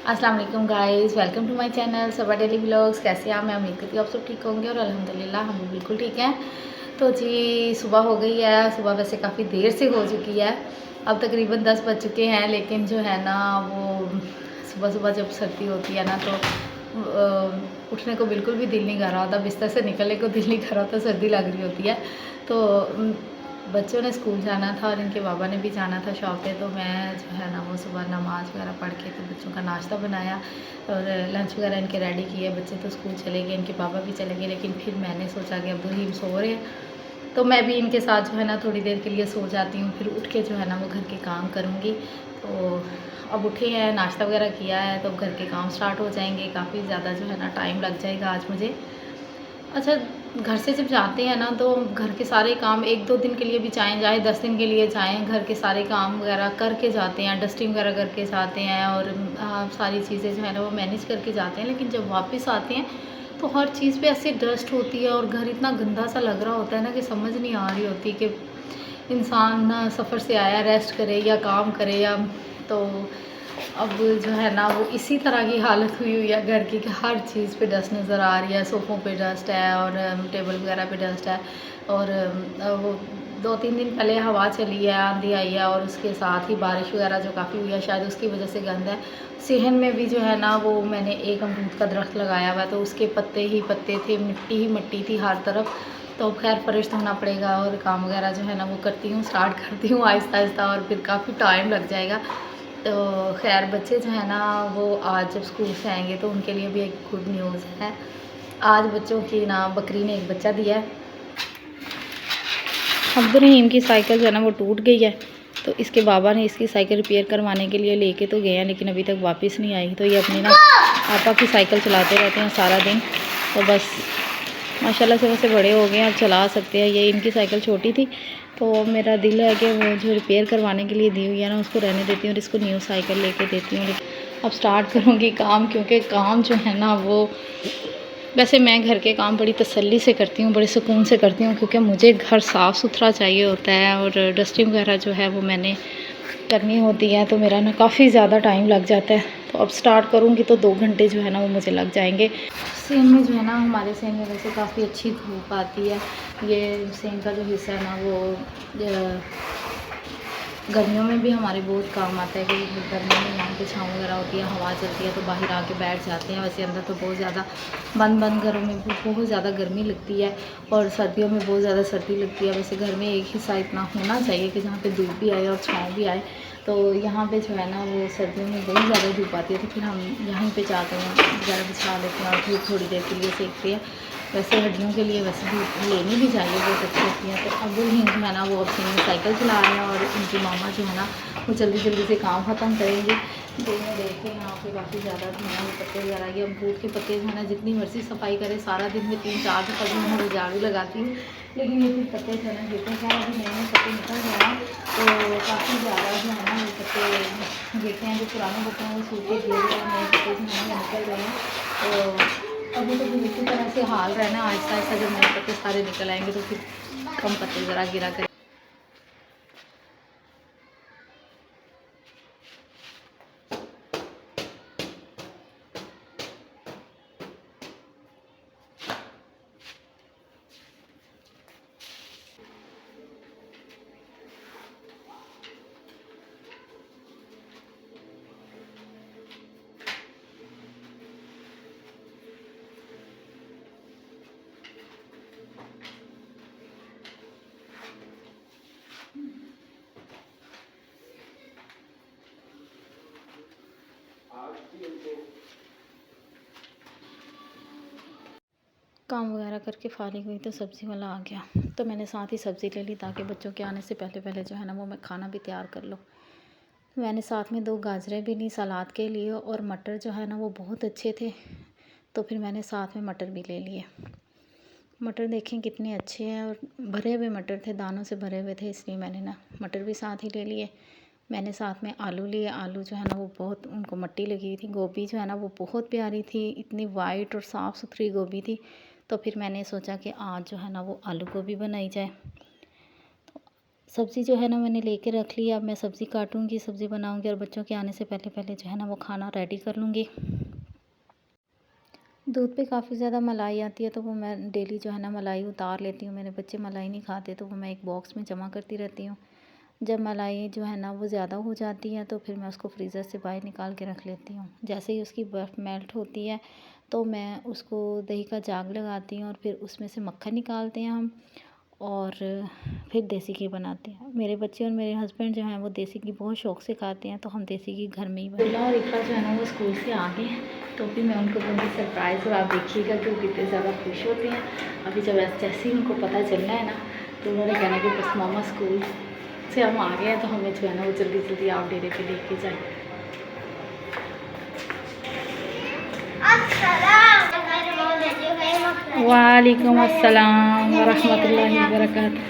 अस्सलाम वालेकुम guys, welcome to my channel Saba daily vlogs. कैसे हैं आप? मैं उम्मीद करती हूँ आप सब ठीक होंगे और अल्हम्दुलिल्लाह हम भी बिल्कुल ठीक हैं। तो जी सुबह हो गई है। सुबह वैसे काफ़ी देर से हो चुकी है, अब तकरीबन 10 बज चुके हैं। लेकिन जो है ना वो सुबह सुबह जब सर्दी होती है ना तो उठने को बिल्कुल भी दिल नहीं कर रहा होता, बिस्तर से निकलने को दिल नहीं कर रहा होता, सर्दी लग रही होती है। तो बच्चों ने स्कूल जाना था और इनके बाबा ने भी जाना था शॉप पे, तो मैं जो है ना वो सुबह नमाज़ वगैरह पढ़ के तो बच्चों का नाश्ता बनाया और लंच वगैरह इनके रेडी किए। बच्चे तो स्कूल चले गए, इनके बाबा भी चले गए, लेकिन फिर मैंने सोचा कि अब रहीम सो रहे हैं तो मैं भी इनके साथ जो है ना थोड़ी देर के लिए सो जाती हूँ, फिर उठ के जो है ना वो घर के काम करूँगी। तो अब उठे हैं, नाश्ता वगैरह किया है, तो अब घर के काम स्टार्ट हो जाएंगे। काफ़ी ज़्यादा जो है ना टाइम लग जाएगा आज मुझे। अच्छा, घर से जब जाते हैं ना तो घर के सारे काम 1-2 दिन के लिए भी चाहे 10 दिन के लिए जाएँ, घर के सारे काम वगैरह करके जाते हैं, डस्टिंग वगैरह करके जाते हैं और सारी चीज़ें जो है ना वो मैनेज करके जाते हैं। लेकिन जब वापस आते हैं तो हर चीज़ पे ऐसे डस्ट होती है और घर इतना गंदा सा लग रहा होता है ना कि समझ नहीं आ रही होती कि इंसान ना सफ़र से आया रेस्ट करे या काम करे या तो अब जो है ना वो इसी तरह की हालत हुई हुई है घर की कि हर चीज़ पे डस्ट नज़र आ रही है। सोफ़ों पे डस्ट है और टेबल वगैरह पे डस्ट है और वो 2-3 दिन पहले हवा चली है, आंधी आई है और उसके साथ ही बारिश वगैरह जो काफ़ी हुई है, शायद उसकी वजह से गंद है। सेहन में भी जो है ना वो मैंने एक अमरूद का दरख्त लगाया हुआ है, तो उसके पत्ते ही पत्ते थे, मिट्टी ही मिट्टी थी हर तरफ। तो खैर फ़र्श धोना पड़ेगा और काम वगैरह जो है ना वो करती हूँ, स्टार्ट करती हूँ आहिस्ता आहिस्ता और फिर काफ़ी टाइम लग जाएगा। तो खैर बच्चे जो है ना वो आज जब स्कूल से आएंगे तो उनके लिए भी एक गुड न्यूज़ है। आज बच्चों की ना बकरी ने एक बच्चा दिया है। अब्दुर्रहीम की साइकिल जो है ना वो टूट गई है, तो इसके बाबा ने इसकी साइकिल रिपेयर करवाने के लिए लेके तो गए हैं, लेकिन अभी तक वापस नहीं आई। तो ये अपनी ना पापा की साइकिल चलाते रहते हैं सारा दिन। तो बस माशाल्लाह से वैसे बड़े हो गए हैं, अब चला सकते हैं। ये इनकी साइकिल छोटी थी, तो मेरा दिल है कि वो जो रिपेयर करवाने के लिए दी हुई है ना उसको रहने देती हूँ और इसको न्यू साइकिल लेके देती हूँ। अब स्टार्ट करूँगी काम, क्योंकि काम जो है ना वो वैसे मैं घर के काम बड़ी तसल्ली से करती हूँ, बड़े सुकून से करती हूँ, क्योंकि मुझे घर साफ़ सुथरा चाहिए होता है और डस्टिंग वगैरह जो है वो मैंने करनी होती है, तो मेरा ना काफ़ी ज़्यादा टाइम लग जाता है। तो अब स्टार्ट करूँगी तो 2 घंटे जो है ना वो मुझे लग जाएंगे। सेम में जो है ना हमारे सेम में वैसे काफ़ी अच्छी धूप आती है। ये सेम का जो हिस्सा है ना वो गर्मियों में भी हमारे बहुत काम आता है, क्योंकि गर्मियों में यहाँ पे छाँव वगैरह होती है, हवा चलती है तो बाहर आके बैठ जाते हैं। वैसे अंदर तो बहुत ज़्यादा बंद घरों में बहुत ज़्यादा गर्मी लगती है और सर्दियों में बहुत ज़्यादा सर्दी लगती है। वैसे घर में एक हिस्सा इतना होना चाहिए कि जहाँ पे धूप भी आए और छाँव भी आए। तो यहाँ पे जो है ना वो सर्दियों में बहुत ज़्यादा धूप आती है, तो फिर हम यहीं पे जाते हैं, वगैरह बिछा लेते हैं और धूप थोड़ी देर के लिए सेकते हैं। वैसे हड्डियों के लिए वैसे धूप लेनी भी चाहिए, बहुत अच्छी होती है। तो अब्दुर्रहीम जो है ना वो अपनी साइकिल चला रहे हैं और उनकी मामा जो है ना वो जल्दी जल्दी से काम ख़त्म करेंगे। तो मैं देखते हैं यहाँ पे काफ़ी ज़्यादा जो है वो पत्ते वगैरह, ये अमरूद के पत्ते जो है ना जितनी मर्ज़ी सफाई करे, सारा दिन में 3-4 दफ़ा जो है वो झाड़ू लगाती हूँ, लेकिन ये फिर पत्ते जो है ना गिरते हैं। अभी नए नए पत्ते निकल गए हैं, तो काफ़ी ज़्यादा जो है ना वो पत्ते गिरते हैं। जो पुराने पत्ते हैं वो सूखे गिर रहे हैं, नए पत्ते जो है वो निकल रहे हैं। तो अभी तो फिर इसी तरह से हाल रहना, आहिस्ता आहिस्ता जब नए पत्ते सारे निकल आएंगे तो फिर कम पत्ते ज़रा गिरा करें। काम वगैरह करके फारिग हुई तो सब्ज़ी वाला आ गया, तो मैंने साथ ही सब्ज़ी ले ली ताकि बच्चों के आने से पहले पहले जो है ना वो मैं खाना भी तैयार कर लूँ। मैंने साथ में 2 गाजरें भी ली सलाद के लिए और मटर जो है ना वो बहुत अच्छे थे, तो फिर मैंने साथ में मटर भी ले लिए। मटर देखें कितने अच्छे हैं और भरे हुए मटर थे, दानों से भरे हुए थे, इसलिए मैंने ना मटर भी साथ ही ले लिए। मैंने साथ में आलू लिए, आलू जो है ना वो बहुत उनको मट्टी लगी हुई थी। गोभी जो है ना वो बहुत प्यारी थी, इतनी वाइट और साफ़ सुथरी गोभी थी। तो फिर मैंने सोचा कि आज जो है ना वो आलू गोभी बनाई जाए। सब्ज़ी जो है ना मैंने लेके रख ली। अब मैं सब्ज़ी काटूँगी, सब्ज़ी बनाऊँगी और बच्चों के आने से पहले पहले जो है ना वो खाना रेडी कर लूँगी। दूध पे काफ़ी ज़्यादा मलाई आती है तो वो मैं डेली जो है ना मलाई उतार लेती हूँ। मेरे बच्चे मलाई नहीं खाते तो वो मैं एक बॉक्स में जमा करती रहती हूँ। जब मलाई जो है ना वो ज़्यादा हो जाती है तो फिर मैं उसको फ्रीज़र से बाहर निकाल के रख लेती हूँ। जैसे ही उसकी बर्फ़ मेल्ट होती है तो मैं उसको दही का जाग लगाती हूँ और फिर उसमें से मक्खन निकालते हैं हम और फिर देसी घी बनाते हैं। मेरे बच्चे और मेरे हस्बैंड जो हैं वो देसी घी बहुत शौक़ से खाते हैं तो हम देसी घी घर में ही बनाते हैं। और इकरा जो है ना वो स्कूल से आ गए हैं तो फिर मैं उनको दूँगी सरप्राइज़ और आप देखिएगा कि वो कितने ज़्यादा खुश होते हैं। अभी जब जैसे ही उनको पता चलना है ना तो उन्होंने कहना कि बस मामा स्कूल से हम आ गए हैं तो हमें जो है ना वो जल्दी जल्दी आप डेरे पे लेके जाएं। वालेकुम अस्सलाम वरहमतुल्लाहि वबरकातुहू।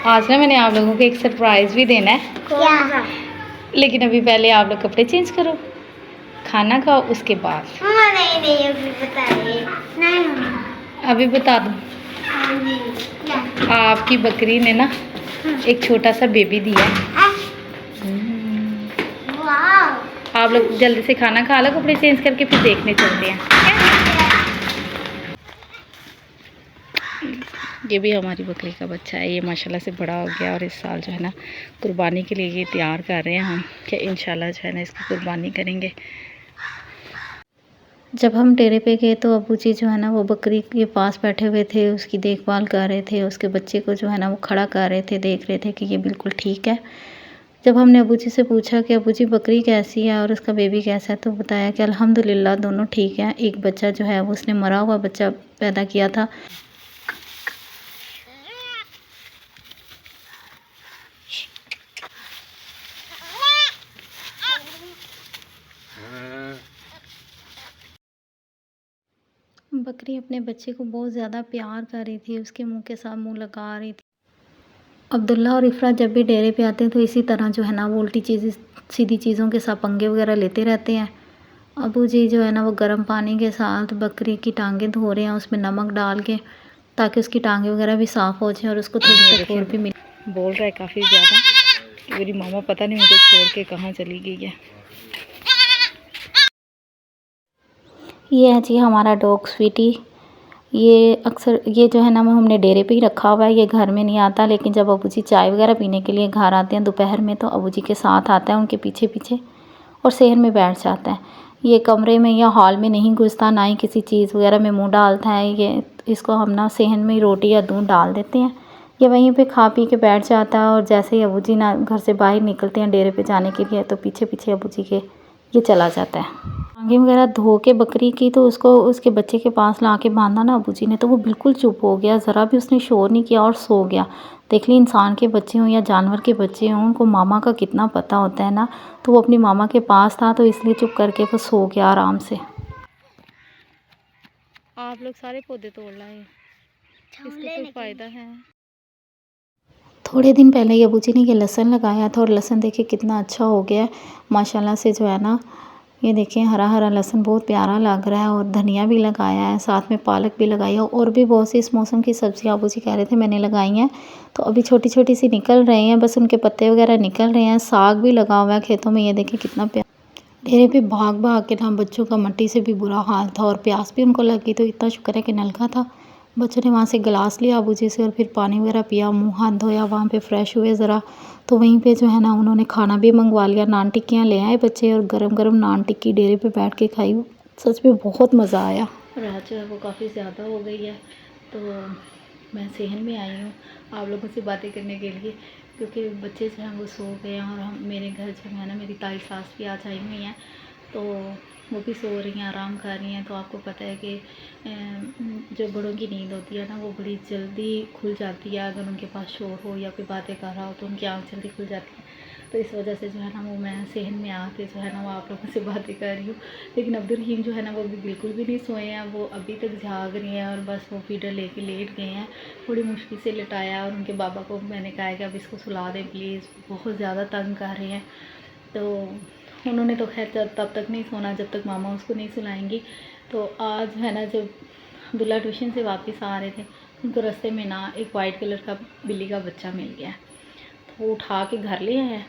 आज ना मैंने आप लोगों को एक सरप्राइज़ भी देना है। क्या? लेकिन अभी पहले आप लोग कपड़े चेंज करो, खाना खाओ, उसके बाद। नहीं अभी बताइए। नहीं अभी बता दूँ। आपकी बकरी ने ना एक छोटा सा बेबी दिया। आप लोग जल्दी से खाना खा लो, कपड़े चेंज करके फिर देखने चलते हैं। ये भी हमारी बकरी का बच्चा है। ये माशाल्लाह से बड़ा हो गया और इस साल जो है ना कुर्बानी के लिए ये तैयार कर रहे हैं हम कि इंशाल्लाह जो है ना इसकी कुर्बानी करेंगे। जब हम डेरे पे गए तो अबू जी जो है ना वो बकरी के पास बैठे हुए थे, उसकी देखभाल कर रहे थे, उसके बच्चे को जो है ना वो खड़ा कर रहे थे, देख रहे थे कि ये बिल्कुल ठीक है। जब हमने अबू जी से पूछा कि अबू जी बकरी कैसी है और उसका बेबी कैसा है तो बताया कि अल्हम्दुलिल्लाह दोनों ठीक हैं। एक बच्चा जो है वो उसने मरा हुआ बच्चा पैदा किया था। बकरी अपने बच्चे को बहुत ज़्यादा प्यार कर रही थी, उसके मुंह के साथ मुंह लगा रही थी। अब्दुल्ला और इफ़रा जब भी डेरे पे आते हैं तो इसी तरह जो है ना वो उल्टी चीज़ें सीधी चीज़ों के साथ पंगे वगैरह लेते रहते हैं। अबू जी जो है ना वो गर्म पानी के साथ बकरी की टांगें धो रहे हैं उसमें नमक डाल के, ताकि उसकी टांगें वगैरह भी साफ़ हो जाए और उसको थोड़ी टकोर भी मिले। बोल रहा है काफ़ी ज़्यादा कि मेरी मामा पता नहीं मुझे छोड़ के कहाँ चली गई है। ये है जी हमारा डॉग स्वीटी। ये अक्सर ये जो है ना वो हमने डेरे पे ही रखा हुआ है, ये घर में नहीं आता। लेकिन जब अबू जी चाय वगैरह पीने के लिए घर आते हैं दोपहर में तो अबू जी के साथ आता है उनके पीछे पीछे और सहन में बैठ जाता है। ये कमरे में या हॉल में नहीं घुसता, ना ही किसी चीज़ वगैरह में मुंह डालता है। ये इसको हम ना सहन में रोटी या दूध डाल देते हैं, ये वहीं पे खा पी के बैठ जाता है। और जैसे ही अबू जी ना घर से बाहर निकलते हैं डेरे पे जाने के लिए तो पीछे पीछे अबू जी के ये चला जाता है। टांगें वगैरह धो के बकरी की तो उसको उसके बच्चे के पास ला के बांधा ना अबू जी ने तो वो बिल्कुल चुप हो गया, ज़रा भी उसने शोर नहीं किया और सो गया। देख ली इंसान के बच्चे हों या जानवर के बच्चे हों उनको मामा का कितना पता होता है ना। तो वो अपनी मामा के पास था तो इसलिए चुप करके वो सो गया आराम से। आप लोग सारे पौधे तोड़ लाए, इसका कोई फ़ायदा है? थोड़े दिन पहले ही अबू जी ने ये लहसुन लगाया था और लहसुन देखिए कितना अच्छा हो गया है माशाल्लाह से जो है ना। ये देखिए हरा हरा लहसुन बहुत प्यारा लग रहा है और धनिया भी लगाया है, साथ में पालक भी लगाई है और भी बहुत सी इस मौसम की सब्जियां अबू जी कह रहे थे मैंने लगाई हैं। तो अभी छोटी छोटी सी निकल रही हैं, बस उनके पत्ते वगैरह निकल रहे हैं। साग भी लगा हुआ है खेतों में, ये देखिए कितना प्यारा। डेरे पे भाग भाग के ना बच्चों का मट्टी से भी बुरा हाल था और प्यास भी उनको लगी तो इतना शुक्र है कि नलका था। बच्चों ने वहाँ से गिलास लिया अबू जी से और फिर पानी वगैरह पिया, मुंह हाथ धोया, वहाँ पे फ्रेश हुए ज़रा। तो वहीं पे जो है ना उन्होंने खाना भी मंगवा लिया, नान टिक्कियाँ ले आए बच्चे और गरम गरम नान टिक्की डेरे पे बैठ के खाई। सच में बहुत मज़ा आया। रात जो है वो काफ़ी ज़्यादा हो गई है तो मैं सहन में आई हूँ आप लोगों से बातें करने के लिए, क्योंकि बच्चे जो हैं वो सो गए हैं और हम मेरे घर जो है ना मेरी ताई सास भी आज आई हुई हैं तो वो भी सो रही हैं, आराम कर रही हैं। तो आपको पता है कि जो बड़ों की नींद होती है ना वो बड़ी जल्दी खुल जाती है। अगर उनके पास शोर हो या कोई बातें कर रहा हो तो उनकी आँख जल्दी खुल जाती है। तो इस वजह से जो है ना वो मैं सहन में आके जो है ना वो आप लोगों से बातें कर रही हूँ। लेकिन अब्दुल रहीम जो है ना वो भी बिल्कुल भी नहीं सोए हैं, वो अभी तक जाग रही हैं और बस वो फीडर लेके लेट गए हैं। थोड़ी मुश्किल से लिटाया और उनके बाबा को मैंने कहा कि अब इसको सुला दें प्लीज़, बहुत ज़्यादा तंग कर रहे हैं। तो उन्होंने तो खैर तब तक नहीं सोना जब तक मामा उसको नहीं सुलाएंगी। तो आज है ना जब अब्दुल्ला ट्यूशन से वापस आ रहे थे उनको रास्ते में ना एक वाइट कलर का बिल्ली का बच्चा मिल गया, तो वो उठा के घर ले आए।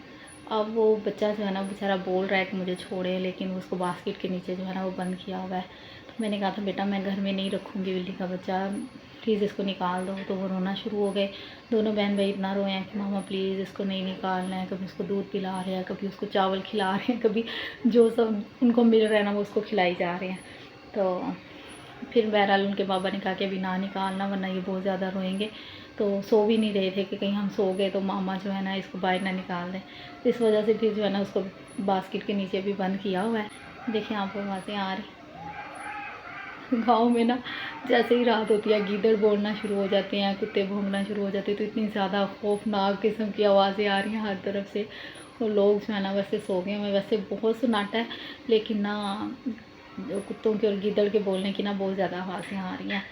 अब वो बच्चा जो है ना बेचारा बोल रहा है कि मुझे छोड़े, लेकिन उसको बास्केट के नीचे जो है ना वो बंद किया हुआ है। तो मैंने कहा था बेटा मैं घर में नहीं रखूँगी बिल्ली का बच्चा, प्लीज़ इसको निकाल दो। तो वो रोना शुरू हो गए। दोनों बहन भाई इतना रोए हैं कि मामा प्लीज़ इसको नहीं निकालना है। कभी उसको दूध पिला रहे हैं, कभी उसको चावल खिला रहे हैं, कभी जो सब उनको मिल रहा है ना वो उसको खिलाई जा रहे हैं। तो फिर बहरहाल उनके बाबा ने कहा कि अभी ना निकालना वरना ये बहुत ज़्यादा रोएंगे। तो सो भी नहीं रहे थे कि कहीं हम सो गए तो मामा जो है ना इसको बाहर ना निकाल दें। इस वजह से फिर जो है ना उसको बास्केट के नीचे भी बंद किया हुआ है। देखिए आपको आवाज़ें आ रही। गाँव में ना जैसे ही रात होती है गीदड़ बोलना शुरू हो जाते हैं, कुत्ते भौंकना शुरू हो जाते हैं, तो इतनी ज़्यादा खौफनाक किस्म की आवाज़ें आ रही हैं हर तरफ से। और लोग जो है ना वैसे सो गए हैं, वैसे बहुत सन्नाटा है, लेकिन ना जो कुत्तों के और गीदड़ के बोलने की ना बहुत ज़्यादा आवाज़ें आ रही हैं।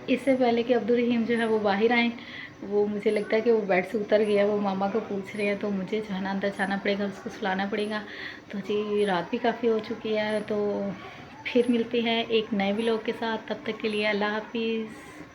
इससे पहले कि अब्दुल रहीम जो है वो बाहर आए, वो मुझे लगता है कि वो बेड से उतर गया, वो मामा को पूछ रहे हैं, तो मुझे जो है ना अंदर जाना पड़ेगा, उसको सुलाना पड़ेगा। तो जी रात भी काफ़ी हो चुकी है, तो फिर मिलते हैं एक नए व्लॉग के साथ। तब तक के लिए अल्लाह हाफिज़।